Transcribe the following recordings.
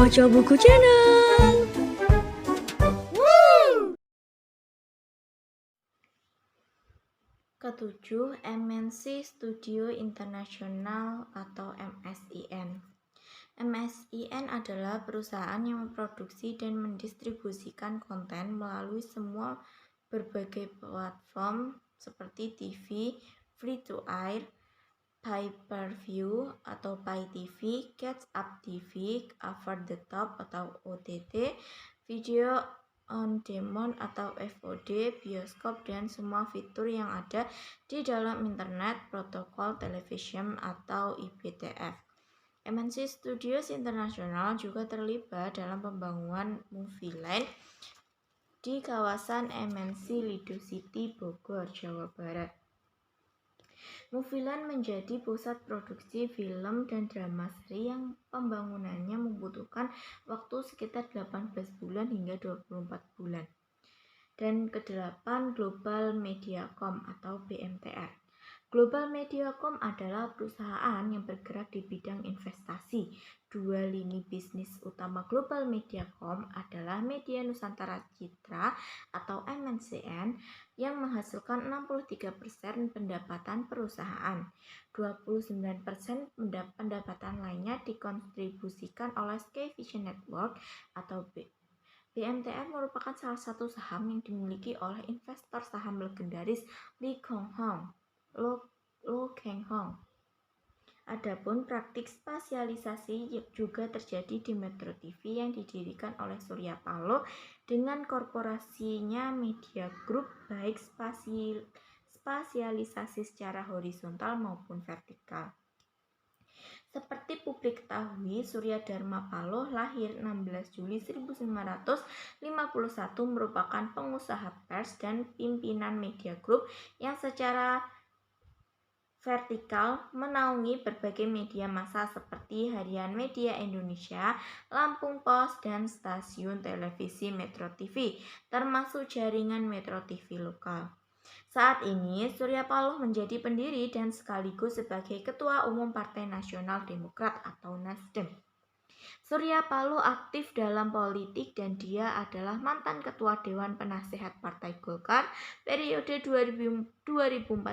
Moco Buku Channel. Ketujuh, MNC Studio International atau MSIN. MSIN adalah perusahaan yang memproduksi dan mendistribusikan konten melalui semua berbagai platform seperti TV, free-to-air, pay-per-view atau pay TV, catch-up TV, over-the-top atau OTT, video on demand atau VOD, bioskop, dan semua fitur yang ada di dalam internet, protokol television atau IPTV. MNC Studios International juga terlibat dalam pembangunan Movieland di kawasan MNC Lido City, Bogor, Jawa Barat. Movieland menjadi pusat produksi film dan drama seri yang pembangunannya membutuhkan waktu sekitar 18 bulan hingga 24 bulan. Dan kedelapan, Global Mediacom atau BMTR. Global Mediacom adalah perusahaan yang bergerak di bidang investasi. Dua lini bisnis utama Global Mediacom adalah Media Nusantara Citra atau MNCN yang menghasilkan 63% pendapatan perusahaan. 29% pendapatan lainnya dikontribusikan oleh Sky Vision Network atau BMTR merupakan salah satu saham yang dimiliki oleh investor saham legendaris Lee Kong Hong. Adapun praktik spasialisasi juga terjadi di Metro TV yang didirikan oleh Surya Paloh dengan korporasinya Media Group, baik spasialisasi secara horizontal maupun vertikal. Seperti publik ketahui, Surya Dharma Paloh lahir 16 Juli 1951 merupakan pengusaha pers dan pimpinan Media Group yang secara vertikal menaungi berbagai media massa seperti Harian Media Indonesia, Lampung Pos, dan stasiun televisi Metro TV, termasuk jaringan Metro TV lokal. Saat ini, Surya Paloh menjadi pendiri dan sekaligus sebagai Ketua Umum Partai Nasional Demokrat atau Nasdem. Surya Paloh aktif dalam politik dan dia adalah mantan Ketua Dewan Penasehat Partai Golkar periode 2004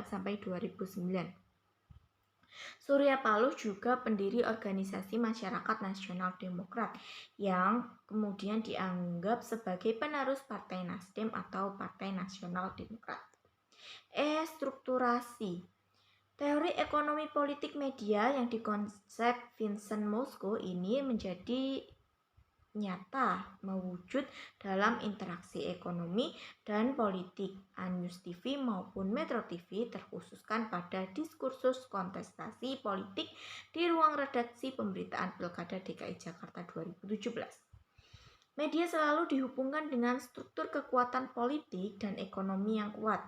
sampai 2009. Surya Paloh juga pendiri organisasi Masyarakat Nasional Demokrat yang kemudian dianggap sebagai penerus Partai Nasdem atau Partai Nasional Demokrat. Strukturasi teori ekonomi politik media yang dikonsep Vincent Mosco ini menjadi nyata mewujud dalam interaksi ekonomi dan politik. News TV maupun Metro TV terkhususkan pada diskursus kontestasi politik di ruang redaksi pemberitaan Pilkada DKI Jakarta 2017. Media selalu dihubungkan dengan struktur kekuatan politik dan ekonomi yang kuat.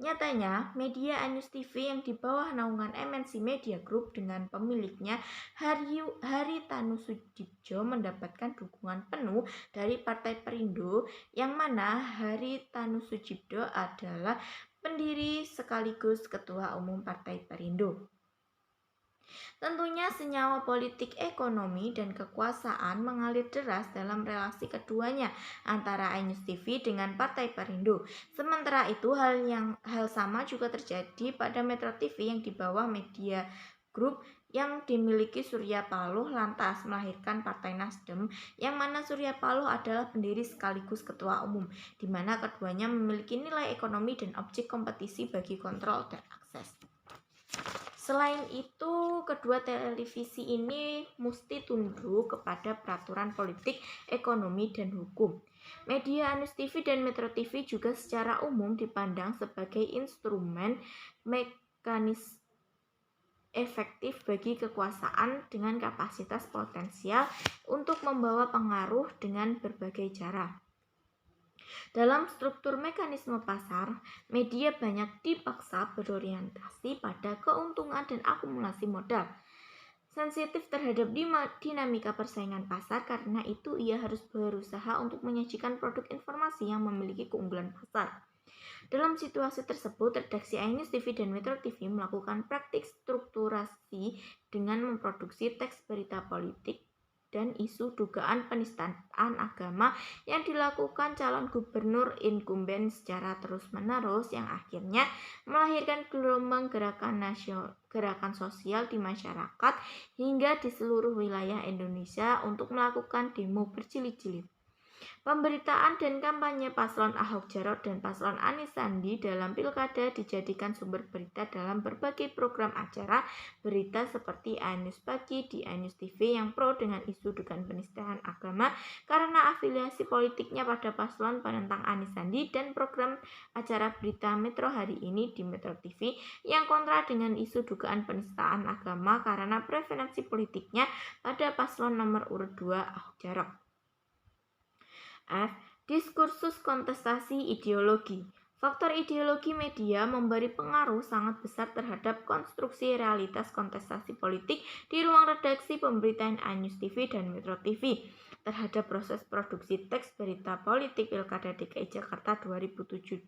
Nyatanya, media News TV yang di bawah naungan MNC Media Group dengan pemiliknya Haritanu Sudibjo mendapatkan dukungan penuh dari Partai Perindo, yang mana Haritanu Sudibjo adalah pendiri sekaligus Ketua Umum Partai Perindo. Tentunya senyawa politik ekonomi dan kekuasaan mengalir deras dalam relasi keduanya antara News TV dengan Partai Perindo. Sementara itu hal sama juga terjadi pada Metro TV yang di bawah Media Group yang dimiliki Surya Paloh lantas melahirkan Partai Nasdem, yang mana Surya Paloh adalah pendiri sekaligus ketua umum, di mana keduanya memiliki nilai ekonomi dan objek kompetisi bagi kontrol dan akses. Selain itu, kedua televisi ini mesti tunduk kepada peraturan politik, ekonomi, dan hukum. Media News TV dan Metro TV juga secara umum dipandang sebagai instrumen mekanis efektif bagi kekuasaan dengan kapasitas potensial untuk membawa pengaruh dengan berbagai cara. Dalam struktur mekanisme pasar, media banyak dipaksa berorientasi pada keuntungan dan akumulasi modal. Sensitif terhadap dinamika persaingan pasar, karena itu ia harus berusaha untuk menyajikan produk informasi yang memiliki keunggulan pasar. Dalam situasi tersebut, redaksi News TV dan Metro TV melakukan praktik strukturasi dengan memproduksi teks berita politik dan isu dugaan penistaan agama yang dilakukan calon gubernur incumbent secara terus-menerus yang akhirnya melahirkan gelombang gerakan sosial di masyarakat hingga di seluruh wilayah Indonesia untuk melakukan demo berjilid-jilid. Pemberitaan dan kampanye paslon Ahok Jarot dan paslon Anis Sandi dalam pilkada dijadikan sumber berita dalam berbagai program acara berita seperti iNews Pagi di iNews TV yang pro dengan isu dugaan penistaan agama karena afiliasi politiknya pada paslon penentang Anis Sandi, dan program acara berita Metro Hari Ini di Metro TV yang kontra dengan isu dugaan penistaan agama karena preferensi politiknya pada paslon nomor urut 2 Ahok Jarot. F. Diskursus kontestasi ideologi. Faktor ideologi media memberi pengaruh sangat besar terhadap konstruksi realitas kontestasi politik di ruang redaksi pemberitaan iNews TV dan Metro TV terhadap proses produksi teks berita politik Pilkada DKI Jakarta 2017.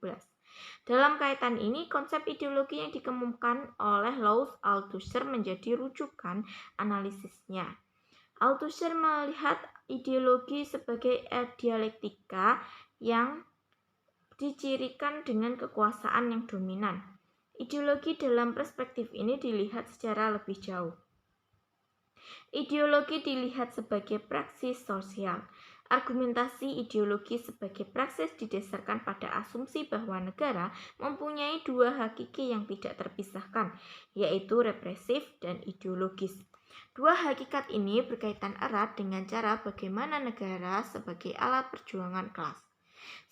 Dalam kaitan ini, konsep ideologi yang dikemukakan oleh Louis Althusser menjadi rujukan analisisnya. Althusser melihat ideologi sebagai dialektika yang dicirikan dengan kekuasaan yang dominan. Ideologi dalam perspektif ini dilihat secara lebih jauh. Ideologi dilihat sebagai praksis sosial. Argumentasi ideologi sebagai praksis didasarkan pada asumsi bahwa negara mempunyai dua hakiki yang tidak terpisahkan, yaitu represif dan ideologis. Dua hakikat ini berkaitan erat dengan cara bagaimana negara sebagai alat perjuangan kelas.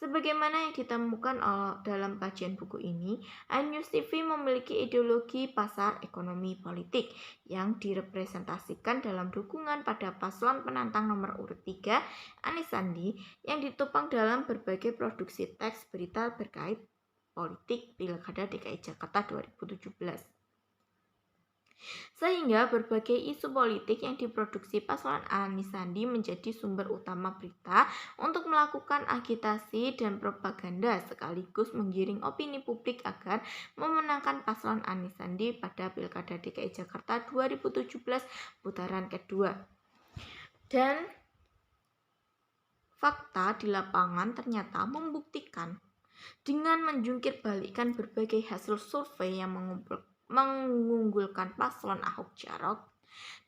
Sebagaimana yang ditemukan dalam kajian buku ini, iNews TV memiliki ideologi pasar ekonomi politik yang direpresentasikan dalam dukungan pada paslon penantang nomor urut 3, Anis Sandi, yang ditopang dalam berbagai produksi teks berita berkait politik Pilkada DKI Jakarta 2017. Sehingga berbagai isu politik yang diproduksi paslon Anis Sandi menjadi sumber utama berita untuk melakukan agitasi dan propaganda sekaligus menggiring opini publik agar memenangkan paslon Anis Sandi pada Pilkada DKI Jakarta 2017 putaran kedua. Dan fakta di lapangan ternyata membuktikan dengan menjungkir balikkan berbagai hasil survei yang mengunggulkan paslon Ahok Jarot,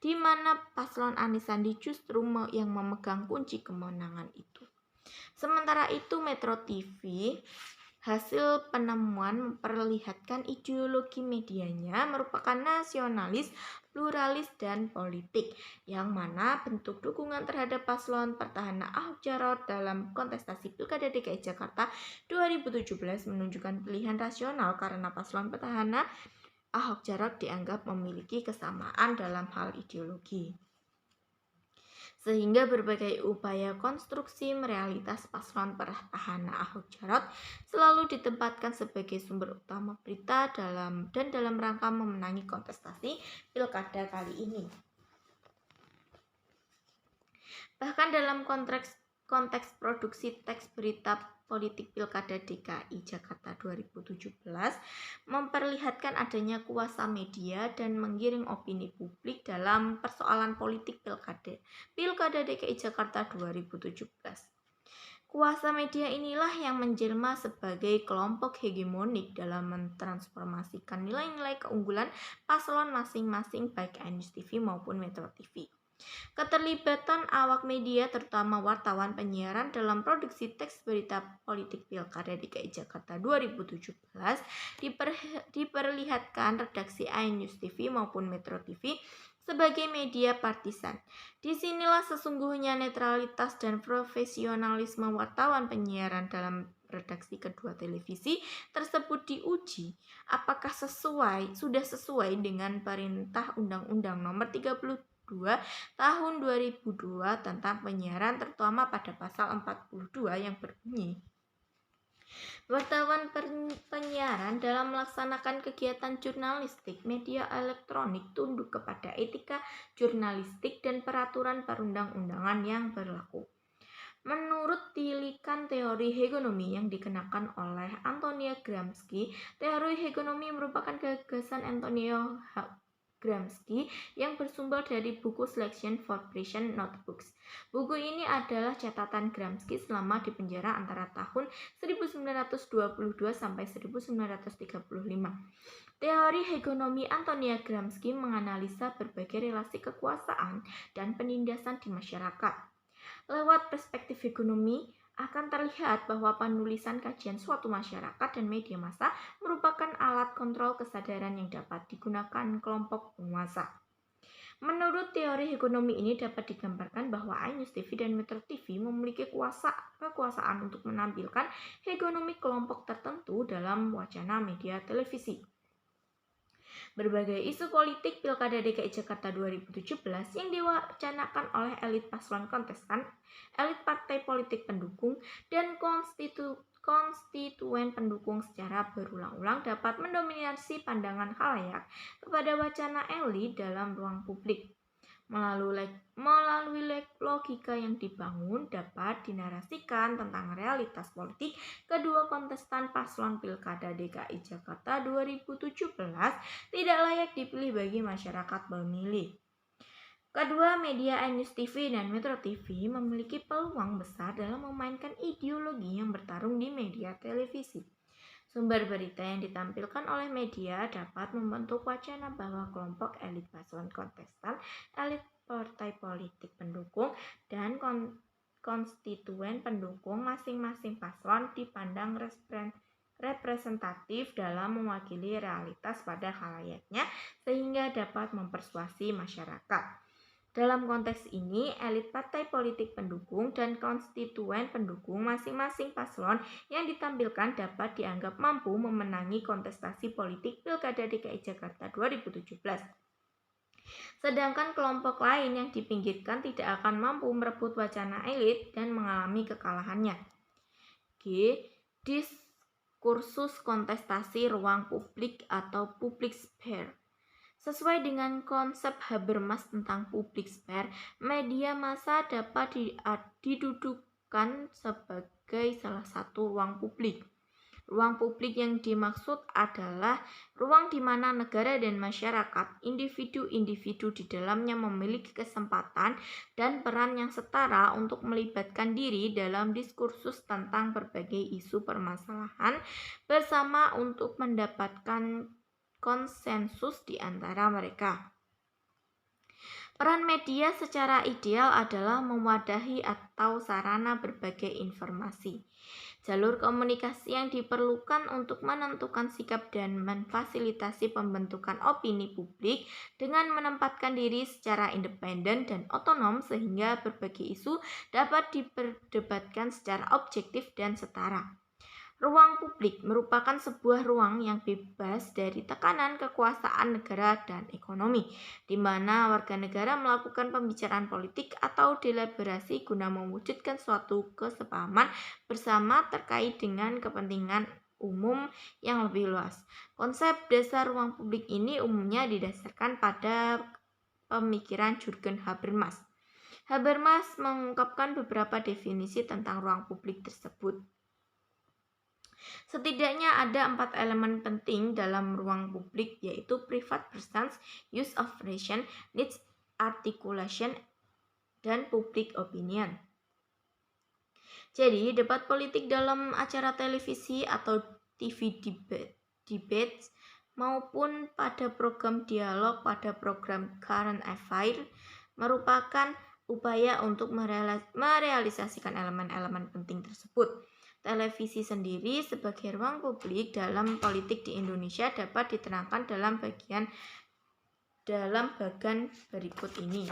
di mana paslon Anis Sandi justru yang memegang kunci kemenangan itu. Sementara itu Metro TV hasil penemuan memperlihatkan ideologi medianya merupakan nasionalis, pluralis, dan politik, yang mana bentuk dukungan terhadap paslon petahana Ahok Jarot dalam kontestasi Pilkada DKI Jakarta 2017 menunjukkan pilihan rasional karena paslon petahana Ahok Jarot dianggap memiliki kesamaan dalam hal ideologi. Sehingga berbagai upaya konstruksi realitas paslon petahana Ahok Jarot selalu ditempatkan sebagai sumber utama berita dalam rangka memenangi kontestasi Pilkada kali ini. Bahkan dalam konteks produksi teks berita politik Pilkada DKI Jakarta 2017 memperlihatkan adanya kuasa media dan menggiring opini publik dalam persoalan politik Pilkada DKI Jakarta 2017. Kuasa media inilah yang menjelma sebagai kelompok hegemonik dalam mentransformasikan nilai-nilai keunggulan paslon masing-masing baik iNews TV maupun Metro TV. Keterlibatan awak media terutama wartawan penyiaran dalam produksi teks berita politik Pilkada DKI Jakarta 2017 diperlihatkan redaksi iNews TV maupun Metro TV sebagai media partisan. Disinilah sesungguhnya netralitas dan profesionalisme wartawan penyiaran dalam redaksi kedua televisi tersebut diuji apakah sudah sesuai dengan perintah Undang-Undang Nomor 32 Tahun 2002 tentang penyiaran, terutama pada pasal 42 yang berbunyi, wartawan penyiaran dalam melaksanakan kegiatan jurnalistik media elektronik tunduk kepada etika jurnalistik dan peraturan perundang-undangan yang berlaku. Menurut tilikan teori hegemoni yang dikenakan oleh Antonio Gramsci, teori hegemoni merupakan gagasan Antonio Gramsci yang bersumber dari buku Selection for Prison Notebooks. Buku ini adalah catatan Gramsci selama di penjara antara tahun 1922 sampai 1935. Teori hegemonia Antonia Gramsci menganalisa berbagai relasi kekuasaan dan penindasan di masyarakat. Lewat perspektif hegemonia, akan terlihat bahwa penulisan kajian suatu masyarakat dan media massa merupakan alat kontrol kesadaran yang dapat digunakan kelompok penguasa. Menurut teori hegemonia ini dapat digambarkan bahwa iNews TV dan Metro TV memiliki kekuasaan untuk menampilkan hegemonik kelompok tertentu dalam wacana media televisi. Berbagai isu politik Pilkada DKI Jakarta 2017 yang diwacanakan oleh elit paslon kontestan, elit partai politik pendukung, dan konstituen pendukung secara berulang-ulang dapat mendominasi pandangan khalayak kepada wacana elit dalam ruang publik. Melalui logika yang dibangun dapat dinarasikan tentang realitas politik kedua kontestan paslon Pilkada DKI Jakarta 2017 tidak layak dipilih bagi masyarakat pemilih. Kedua media iNews TV dan Metro TV memiliki peluang besar dalam memainkan ideologi yang bertarung di media televisi. Sumber berita yang ditampilkan oleh media dapat membentuk wacana bahwa kelompok elit paslon kontestan, elit partai politik pendukung, dan konstituen pendukung masing-masing paslon dipandang representatif dalam mewakili realitas pada khalayaknya sehingga dapat mempersuasi masyarakat. Dalam konteks ini, elit partai politik pendukung dan konstituen pendukung masing-masing paslon yang ditampilkan dapat dianggap mampu memenangi kontestasi politik Pilkada DKI Jakarta 2017. Sedangkan kelompok lain yang dipinggirkan tidak akan mampu merebut wacana elit dan mengalami kekalahannya. G. Diskursus kontestasi ruang publik atau public sphere. Sesuai dengan konsep Habermas tentang public sphere, media massa dapat didudukan sebagai salah satu ruang publik. Ruang publik yang dimaksud adalah ruang di mana negara dan masyarakat, individu-individu di dalamnya memiliki kesempatan dan peran yang setara untuk melibatkan diri dalam diskursus tentang berbagai isu permasalahan bersama untuk mendapatkan konsensus di antara mereka. Peran media secara ideal adalah mewadahi atau sarana berbagai informasi. Jalur komunikasi yang diperlukan untuk menentukan sikap dan memfasilitasi pembentukan opini publik dengan menempatkan diri secara independen dan otonom sehingga berbagai isu dapat diperdebatkan secara objektif dan setara. Ruang publik merupakan sebuah ruang yang bebas dari tekanan kekuasaan negara dan ekonomi, di mana warga negara melakukan pembicaraan politik atau deliberasi guna mewujudkan suatu kesepahaman bersama terkait dengan kepentingan umum yang lebih luas. Konsep dasar ruang publik ini umumnya didasarkan pada pemikiran Jürgen Habermas. Habermas mengungkapkan beberapa definisi tentang ruang publik tersebut. Setidaknya ada 4 elemen penting dalam ruang publik, yaitu private persons, use of reason, needs articulation, dan public opinion. Jadi, debat politik dalam acara televisi atau TV debates maupun pada program dialog pada program current affair merupakan upaya untuk merealisasikan elemen-elemen penting tersebut. Televisi sendiri sebagai ruang publik dalam politik di Indonesia dapat diterangkan dalam bagian berikut ini.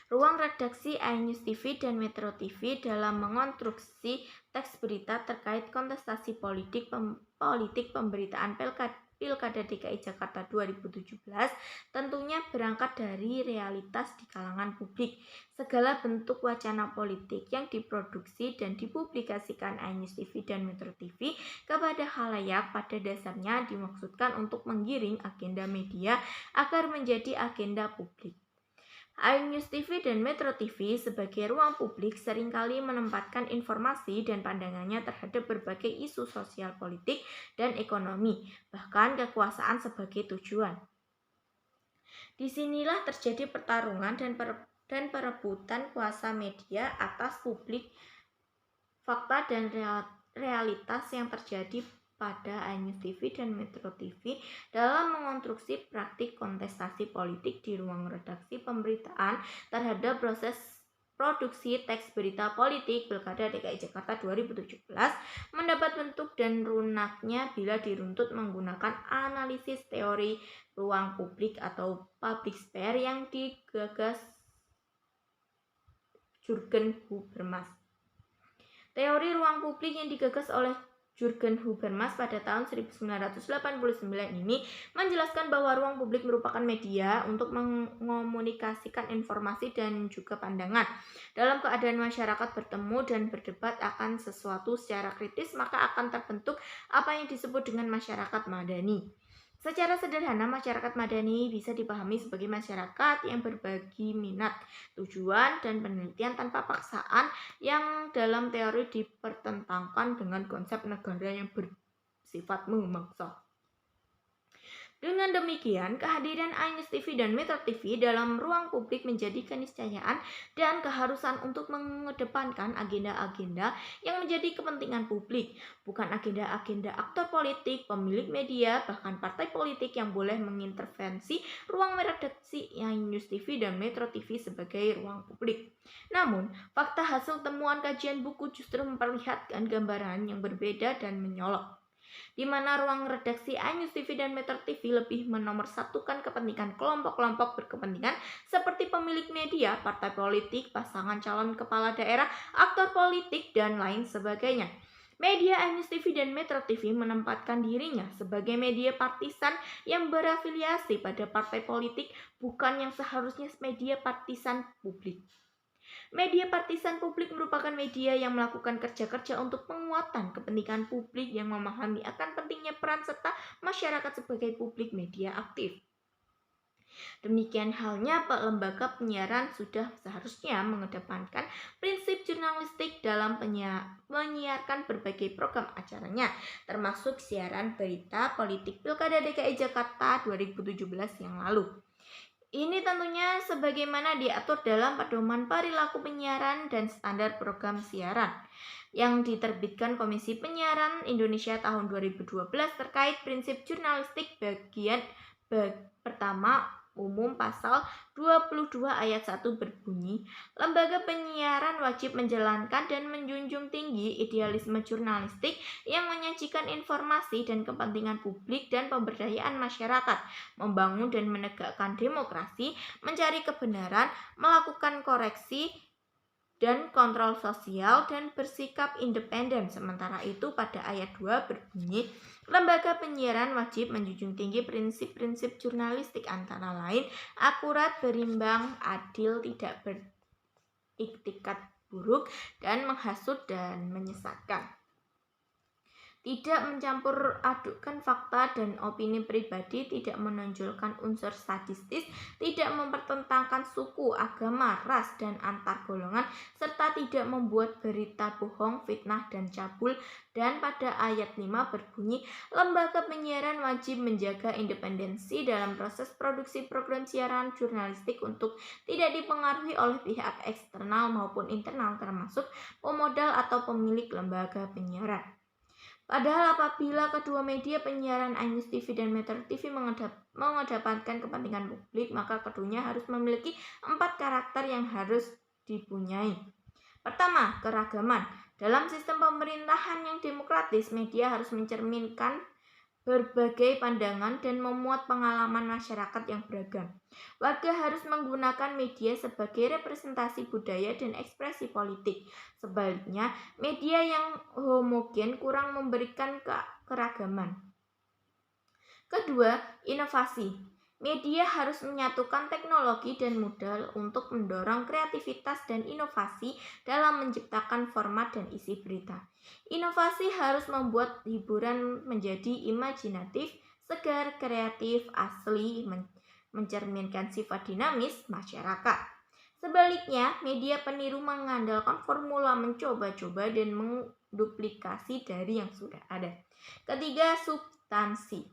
Ruang redaksi iNews TV dan Metro TV dalam mengonstruksi teks berita terkait kontestasi politik pemberitaan Pilkada DKI Jakarta 2017 tentunya berangkat dari realitas di kalangan publik. Segala bentuk wacana politik yang diproduksi dan dipublikasikan iNews TV dan Metro TV kepada khalayak pada dasarnya dimaksudkan untuk menggiring agenda media agar menjadi agenda publik. iNews TV dan Metro TV sebagai ruang publik seringkali menempatkan informasi dan pandangannya terhadap berbagai isu sosial politik dan ekonomi, bahkan kekuasaan sebagai tujuan. Disinilah terjadi pertarungan dan perebutan kuasa media atas publik, fakta dan realitas yang terjadi pada iNews TV dan Metro TV dalam mengonstruksi praktik kontestasi politik di ruang redaksi pemberitaan terhadap proses produksi teks berita politik Pilkada DKI Jakarta 2017 mendapat bentuk dan runaknya bila diruntut menggunakan analisis teori ruang publik atau public sphere yang digagas Jürgen Habermas. Teori ruang publik yang digagas oleh Jürgen Habermas pada tahun 1989 ini menjelaskan bahwa ruang publik merupakan media untuk mengomunikasikan informasi dan juga pandangan. Dalam keadaan masyarakat bertemu dan berdebat akan sesuatu secara kritis, maka akan terbentuk apa yang disebut dengan masyarakat madani. Secara sederhana, masyarakat madani bisa dipahami sebagai masyarakat yang berbagi minat, tujuan, dan penelitian tanpa paksaan yang dalam teori dipertentangkan dengan konsep negara yang bersifat memaksa. Dengan demikian, kehadiran iNews TV dan Metro TV dalam ruang publik menjadi keniscayaan dan keharusan untuk mengedepankan agenda-agenda yang menjadi kepentingan publik, bukan agenda-agenda aktor politik, pemilik media, bahkan partai politik yang boleh mengintervensi ruang redaksi iNews TV dan Metro TV sebagai ruang publik. Namun, fakta hasil temuan kajian buku justru memperlihatkan gambaran yang berbeda dan menyolok, di mana ruang redaksi iNews TV dan Metro TV lebih menomorsatukan kepentingan kelompok-kelompok berkepentingan seperti pemilik media, partai politik, pasangan calon kepala daerah, aktor politik, dan lain sebagainya. Media iNews TV dan Metro TV menempatkan dirinya sebagai media partisan yang berafiliasi pada partai politik, bukan yang seharusnya media partisan publik. Media partisan publik merupakan media yang melakukan kerja-kerja untuk penguatan kepentingan publik yang memahami akan pentingnya peran serta masyarakat sebagai publik media aktif. Demikian halnya lembaga penyiaran sudah seharusnya mengedepankan prinsip jurnalistik dalam menyiarkan berbagai program acaranya, termasuk siaran berita politik Pilkada DKI Jakarta 2017 yang lalu. Ini tentunya sebagaimana diatur dalam Pedoman Perilaku Penyiaran dan Standar Program Siaran yang diterbitkan Komisi Penyiaran Indonesia tahun 2012 terkait prinsip jurnalistik bagian pertama umum pasal 22 ayat 1 berbunyi, lembaga penyiaran wajib menjalankan dan menjunjung tinggi idealisme jurnalistik yang menyajikan informasi dan kepentingan publik dan pemberdayaan masyarakat, membangun dan menegakkan demokrasi, mencari kebenaran, melakukan koreksi dan kontrol sosial, dan bersikap independen. Sementara itu pada ayat 2 berbunyi, lembaga penyiaran wajib menjunjung tinggi prinsip-prinsip jurnalistik antara lain akurat, berimbang, adil, tidak beriktikat buruk, dan menghasut dan menyesatkan. Tidak mencampur adukkan fakta dan opini pribadi, tidak menonjolkan unsur sadistis, tidak mempertentangkan suku, agama, ras, dan antar golongan, serta tidak membuat berita bohong, fitnah, dan cabul. Dan pada ayat 5 berbunyi, lembaga penyiaran wajib menjaga independensi dalam proses produksi program siaran jurnalistik untuk tidak dipengaruhi oleh pihak eksternal maupun internal, termasuk pemodal atau pemilik lembaga penyiaran. Padahal apabila kedua media penyiaran iNews TV dan Metro TV mengedepankan kepentingan publik, maka keduanya harus memiliki 4 karakter yang harus dipunyai. Pertama, keragaman. Dalam sistem pemerintahan yang demokratis, media harus mencerminkan berbagai pandangan dan memuat pengalaman masyarakat yang beragam. Warga harus menggunakan media sebagai representasi budaya dan ekspresi politik. Sebaliknya, media yang homogen kurang memberikan keragaman. Kedua, inovasi. Media harus menyatukan teknologi dan modal untuk mendorong kreativitas dan inovasi dalam menciptakan format dan isi berita. Inovasi harus membuat hiburan menjadi imajinatif, segar, kreatif, asli, mencerminkan sifat dinamis masyarakat. Sebaliknya, media peniru mengandalkan formula mencoba-coba dan menduplikasi dari yang sudah ada. Ketiga, substansi.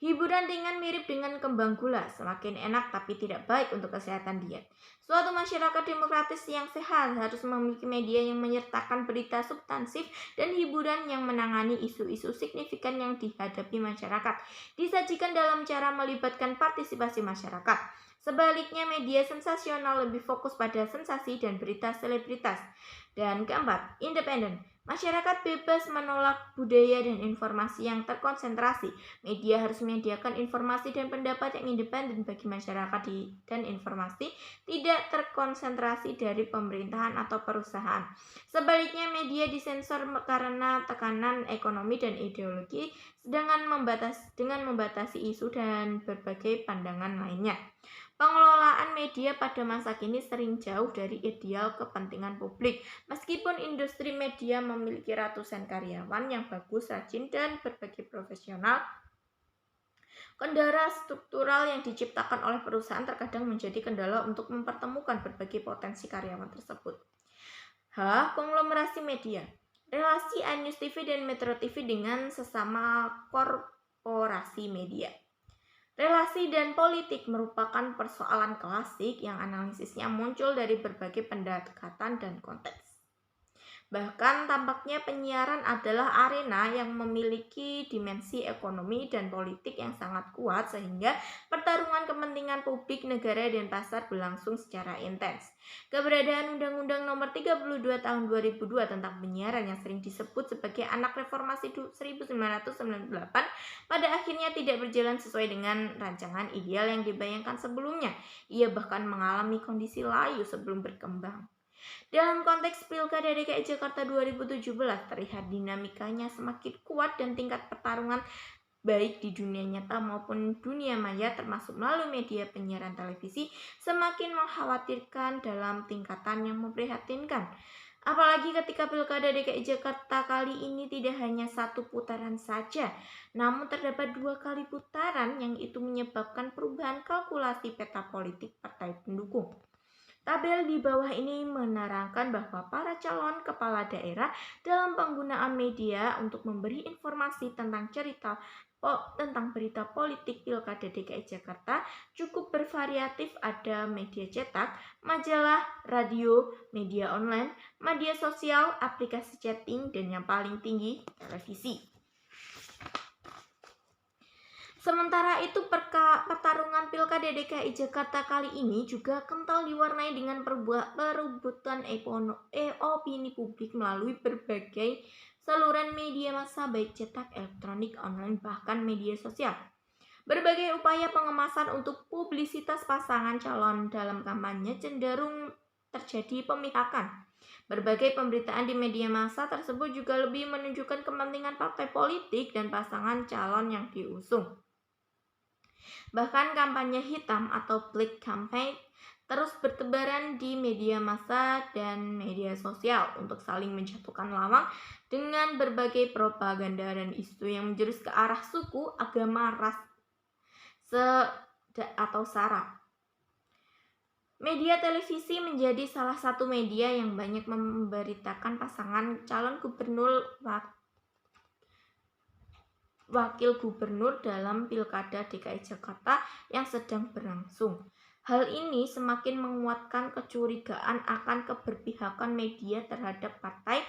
Hiburan ringan mirip dengan kembang gula, semakin enak tapi tidak baik untuk kesehatan diet. Suatu masyarakat demokratis yang sehat harus memiliki media yang menyertakan berita substansif dan hiburan yang menangani isu-isu signifikan yang dihadapi masyarakat, disajikan dalam cara melibatkan partisipasi masyarakat. Sebaliknya, media sensasional lebih fokus pada sensasi dan berita selebritas. Dan keempat, independen. Masyarakat bebas menolak budaya dan informasi yang terkonsentrasi. Media harus menyediakan informasi dan pendapat yang independen bagi masyarakat dan informasi tidak terkonsentrasi dari pemerintahan atau perusahaan. Sebaliknya, media disensor karena tekanan ekonomi dan ideologi dengan membatasi isu dan berbagai pandangan lainnya. Pengelolaan media pada masa kini sering jauh dari ideal kepentingan publik. Meskipun industri media memiliki ratusan karyawan yang bagus, rajin, dan berbagai profesional, kendala struktural yang diciptakan oleh perusahaan terkadang menjadi kendala untuk mempertemukan berbagai potensi karyawan tersebut. Konglomerasi media. Relasi iNews TV dan Metro TV dengan sesama korporasi media. Relasi dan politik merupakan persoalan klasik yang analisisnya muncul dari berbagai pendekatan dan konteks. Bahkan tampaknya penyiaran adalah arena yang memiliki dimensi ekonomi dan politik yang sangat kuat sehingga pertarungan kepentingan publik, negara, dan pasar berlangsung secara intens. Keberadaan Undang-Undang Nomor 32 Tahun 2002 tentang penyiaran yang sering disebut sebagai anak reformasi 1998 pada akhirnya tidak berjalan sesuai dengan rancangan ideal yang dibayangkan sebelumnya. Ia bahkan mengalami kondisi layu sebelum berkembang. Dalam konteks Pilkada DKI Jakarta 2017, terlihat dinamikanya semakin kuat dan tingkat pertarungan baik di dunia nyata maupun dunia maya termasuk melalui media penyiaran televisi semakin mengkhawatirkan dalam tingkatan yang memprihatinkan. Apalagi ketika Pilkada DKI Jakarta kali ini tidak hanya satu putaran saja, namun terdapat 2 kali putaran yang itu menyebabkan perubahan kalkulasi peta politik partai pendukung. Tabel di bawah ini menerangkan bahwa para calon kepala daerah dalam penggunaan media untuk memberi informasi tentang berita politik Pilkada DKI Jakarta cukup bervariatif. Ada media cetak, majalah, radio, media online, media sosial, aplikasi chatting, dan yang paling tinggi, televisi. Sementara itu, pertarungan Pilkada DKI Jakarta kali ini juga kental diwarnai dengan perebutan opini publik melalui berbagai saluran media massa baik cetak, elektronik, online, bahkan media sosial. Berbagai upaya pengemasan untuk publisitas pasangan calon dalam kampanye cenderung terjadi pemihakan. Berbagai pemberitaan di media massa tersebut juga lebih menunjukkan kepentingan partai politik dan pasangan calon yang diusung. Bahkan kampanye hitam atau black campaign terus bertebaran di media massa dan media sosial untuk saling menjatuhkan lawang dengan berbagai propaganda dan isu yang menjurus ke arah suku, agama, ras, atau sara. Media televisi menjadi salah satu media yang banyak memberitakan pasangan calon gubernur, wakil gubernur dalam Pilkada DKI Jakarta yang sedang berlangsung. Hal ini semakin menguatkan kecurigaan akan keberpihakan media terhadap partai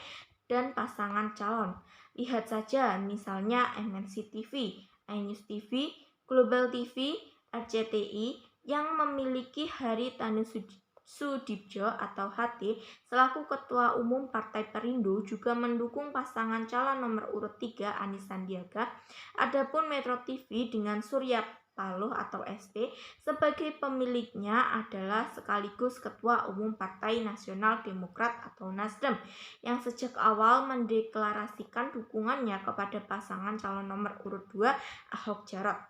dan pasangan calon. Lihat saja misalnya MNC TV, iNews TV, Global TV, RCTI yang memiliki Haritanu Sudibjo atau HT selaku Ketua Umum Partai Perindo juga mendukung pasangan calon nomor urut 3 Anies Sandiaga. Adapun Metro TV dengan Surya Paloh atau SP sebagai pemiliknya adalah sekaligus Ketua Umum Partai Nasional Demokrat atau Nasdem yang sejak awal mendeklarasikan dukungannya kepada pasangan calon nomor urut 2 Ahok Jarot.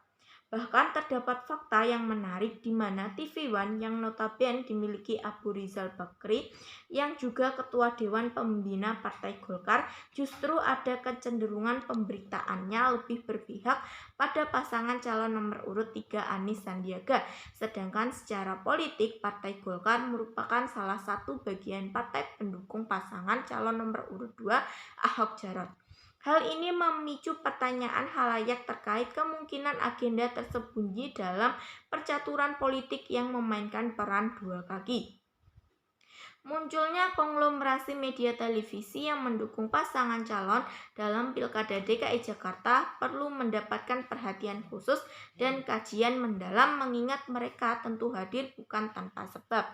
Bahkan terdapat fakta yang menarik di mana TV One yang notabene dimiliki Abu Rizal Bakri yang juga Ketua Dewan Pembina Partai Golkar justru ada kecenderungan pemberitaannya lebih berpihak pada pasangan calon nomor urut 3 Anies Sandiaga. Sedangkan secara politik Partai Golkar merupakan salah satu bagian partai pendukung pasangan calon nomor urut 2 Ahok Jarot. Hal ini memicu pertanyaan halayak terkait kemungkinan agenda tersembunyi dalam percaturan politik yang memainkan peran dua kaki. Munculnya konglomerasi media televisi yang mendukung pasangan calon dalam Pilkada DKI Jakarta perlu mendapatkan perhatian khusus dan kajian mendalam mengingat mereka tentu hadir bukan tanpa sebab.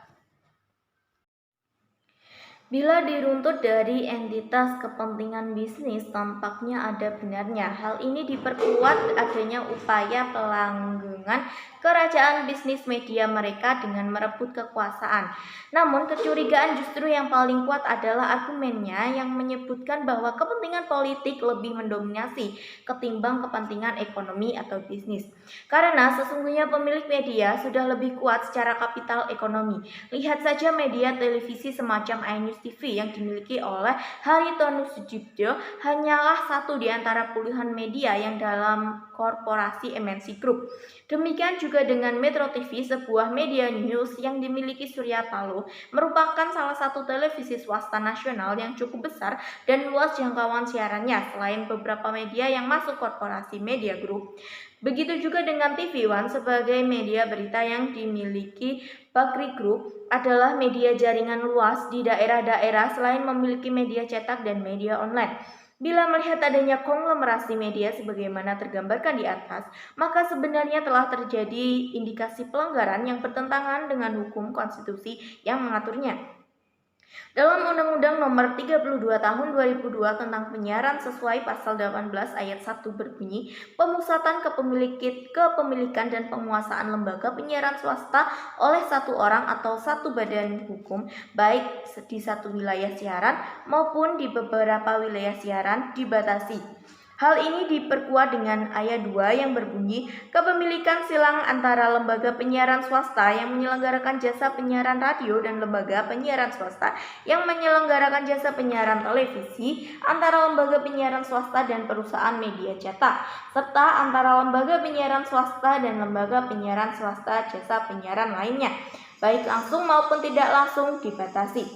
Bila diruntut dari entitas kepentingan bisnis, tampaknya ada benarnya. Hal ini diperkuat adanya upaya pelanggengan kerajaan bisnis media mereka dengan merebut kekuasaan. Namun, kecurigaan justru yang paling kuat adalah argumennya yang menyebutkan bahwa kepentingan politik lebih mendominasi ketimbang kepentingan ekonomi atau bisnis. Karena sesungguhnya pemilik media sudah lebih kuat secara kapital ekonomi. Lihat saja media televisi semacam iNews TV yang dimiliki oleh Haritanu Sudibyo hanyalah satu di antara puluhan media yang dalam korporasi MNC Group. Demikian juga dengan Metro TV, sebuah media news yang dimiliki Surya Paloh, merupakan salah satu televisi swasta nasional yang cukup besar dan luas jangkauan siarannya selain beberapa media yang masuk korporasi Media Group. Begitu juga dengan TV One sebagai media berita yang dimiliki Bakri Group adalah media jaringan luas di daerah-daerah selain memiliki media cetak dan media online. Bila melihat adanya konglomerasi media sebagaimana tergambarkan di atas, maka sebenarnya telah terjadi indikasi pelanggaran yang bertentangan dengan hukum konstitusi yang mengaturnya. Dalam Undang-Undang Nomor 32 Tahun 2002 tentang penyiaran sesuai pasal 18 ayat 1 berbunyi, pemusatan kepemilikan dan penguasaan lembaga penyiaran swasta oleh satu orang atau satu badan hukum, baik di satu wilayah siaran maupun di beberapa wilayah siaran dibatasi. Hal ini diperkuat dengan ayat 2 yang berbunyi, kepemilikan silang antara lembaga penyiaran swasta yang menyelenggarakan jasa penyiaran radio dan lembaga penyiaran swasta yang menyelenggarakan jasa penyiaran televisi, antara lembaga penyiaran swasta dan perusahaan media cetak, serta antara lembaga penyiaran swasta dan lembaga penyiaran swasta jasa penyiaran lainnya, baik langsung maupun tidak langsung dibatasi.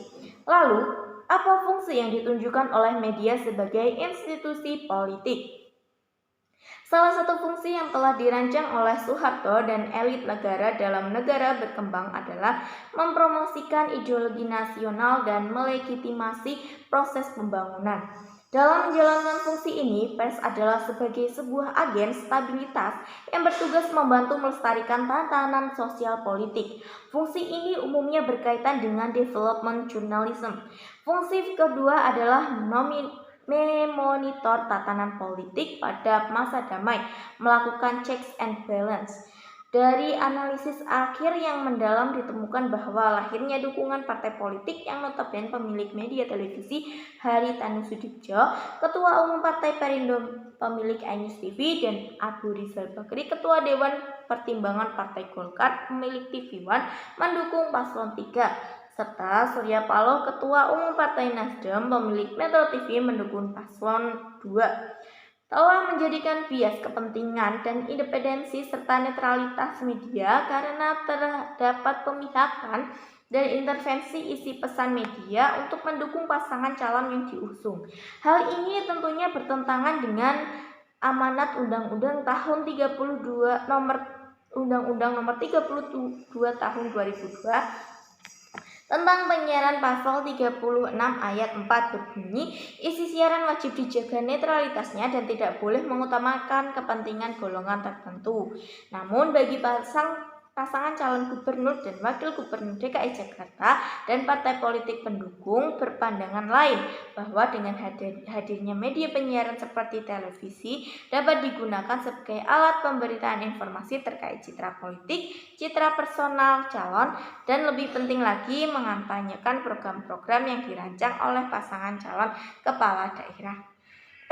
Lalu, apa fungsi yang ditunjukkan oleh media sebagai institusi politik? Salah satu fungsi yang telah dirancang oleh Soeharto dan elit negara dalam negara berkembang adalah mempromosikan ideologi nasional dan melegitimasi proses pembangunan. Dalam menjalankan fungsi ini, pers adalah sebagai sebuah agen stabilitas yang bertugas membantu melestarikan tatanan sosial politik. Fungsi ini umumnya berkaitan dengan development journalism. Fungsi kedua adalah memonitor tatanan politik pada masa damai, melakukan checks and balance. Dari analisis akhir yang mendalam ditemukan bahwa lahirnya dukungan partai politik yang notabene pemilik media televisi Haritanu Sudibyo, Ketua Umum Partai Perindo pemilik iNews TV, dan Abu Rizal Bakri, Ketua Dewan Pertimbangan Partai Golkar pemilik TV One, mendukung paslon 3. Serta Surya Paloh, Ketua Umum Partai Nasdem pemilik Metro TV, mendukung paslon 2. Telah menjadikan bias kepentingan dan independensi serta netralitas media karena terdapat pemihakan dan intervensi isi pesan media untuk mendukung pasangan calon yang diusung. Hal ini tentunya bertentangan dengan amanat Undang-Undang tahun 32 Undang-Undang Nomor 32 Tahun 2002 tentang penyiaran. Pasal 36 ayat 4 berbunyi, isi siaran wajib dijaga netralitasnya dan tidak boleh mengutamakan kepentingan golongan tertentu. Namun bagi pasangan calon gubernur dan wakil gubernur DKI Jakarta dan partai politik pendukung berpandangan lain bahwa dengan hadirnya media penyiaran seperti televisi dapat digunakan sebagai alat pemberitaan informasi terkait citra politik, citra personal calon, dan lebih penting lagi mengampanyekan program-program yang dirancang oleh pasangan calon kepala daerah.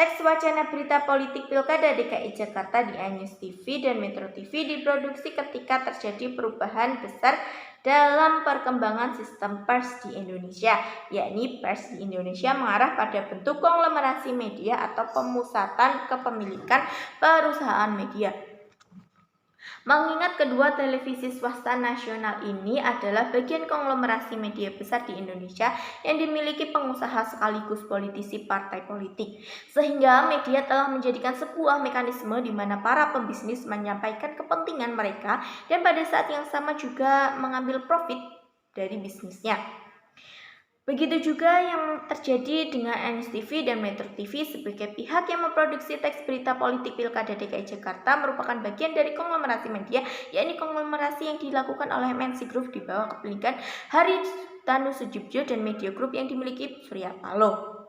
Teks wacana berita politik Pilkada DKI Jakarta di iNews TV dan Metro TV diproduksi ketika terjadi perubahan besar dalam perkembangan sistem pers di Indonesia, yakni pers di Indonesia mengarah pada bentuk konglomerasi media atau pemusatan kepemilikan perusahaan media. Mengingat kedua televisi swasta nasional ini adalah bagian konglomerasi media besar di Indonesia yang dimiliki pengusaha sekaligus politisi partai politik, sehingga media telah menjadikan sebuah mekanisme di mana para pembisnis menyampaikan kepentingan mereka dan pada saat yang sama juga mengambil profit dari bisnisnya. Begitu juga yang terjadi dengan Anies TV dan Metro TV sebagai pihak yang memproduksi teks berita politik Pilkada DKI Jakarta merupakan bagian dari konglomerasi media, yakni konglomerasi yang dilakukan oleh MNC Group di bawah kepemilikan Haritanu Sudibyo dan Media Group yang dimiliki Surya Paloh.